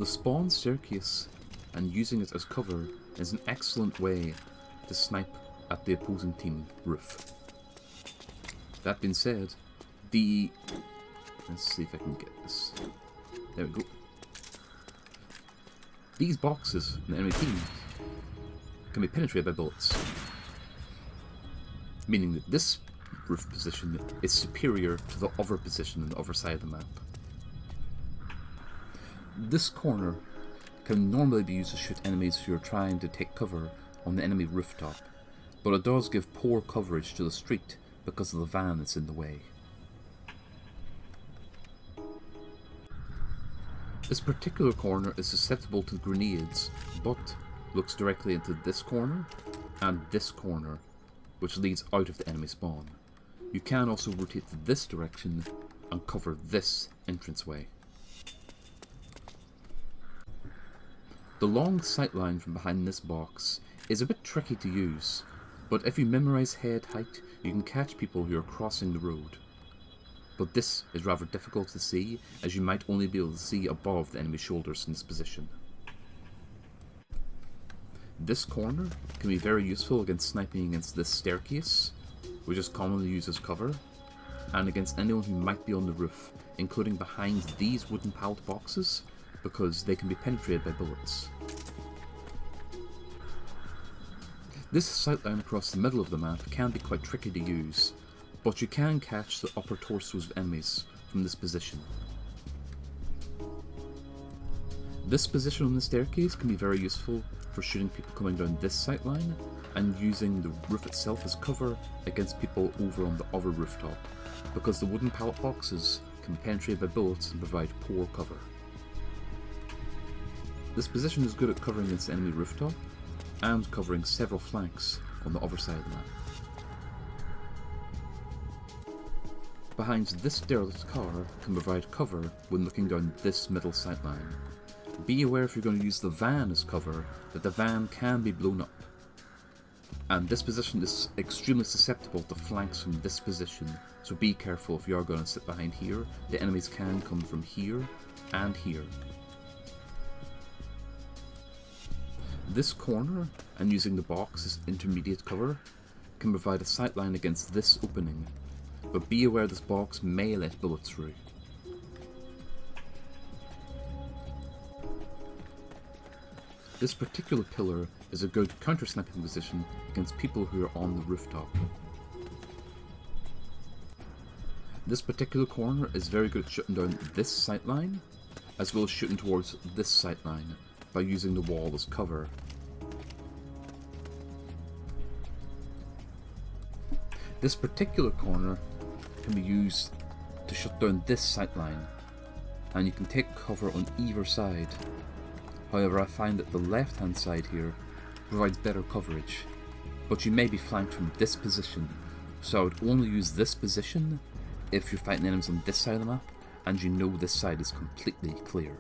The spawn staircase and using it as cover is an excellent way to snipe at the opposing team roof. That being said, let's see if I can get this. There we go. These boxes in the enemy team can be penetrated by bullets, meaning that this roof position is superior to the other position on the other side of the map. This corner can normally be used to shoot enemies who are trying to take cover on the enemy rooftop, but it does give poor coverage to the street because of the van that's in the way. This particular corner is susceptible to grenades, but looks directly into this corner and this corner, which leads out of the enemy spawn. You can also rotate to this direction and cover this entranceway. The long sightline from behind this box is a bit tricky to use, but if you memorize head height, you can catch people who are crossing the road. But this is rather difficult to see, as you might only be able to see above the enemy's shoulders in this position. This corner can be very useful against sniping against this staircase, which is commonly used as cover, and against anyone who might be on the roof, including behind these wooden pallet boxes, because they can be penetrated by bullets. This sightline across the middle of the map can be quite tricky to use, but you can catch the upper torsos of enemies from this position. This position on the staircase can be very useful for shooting people coming down this sightline and using the roof itself as cover against people over on the other rooftop, because the wooden pallet boxes can be penetrated by bullets and provide poor cover. This position is good at covering against the enemy rooftop and covering several flanks on the other side of the map. Behind this derelict car can provide cover when looking down this middle sightline. Be aware if you're going to use the van as cover that the van can be blown up, and this position is extremely susceptible to flanks from this position, so be careful if you are going to sit behind here. The enemies can come from here and here. This corner, and using the box as intermediate cover, can provide a sightline against this opening, but be aware this box may let bullets through. This particular pillar is a good counter-sniping position against people who are on the rooftop. This particular corner is very good at shooting down this sightline, as well as shooting towards this sightline by using the wall as cover. This particular corner can be used to shut down this sightline, and you can take cover on either side. However, I find that the left hand side here provides better coverage, but you may be flanked from this position, so I would only use this position if you're fighting enemies on this side of the map and you know this side is completely clear.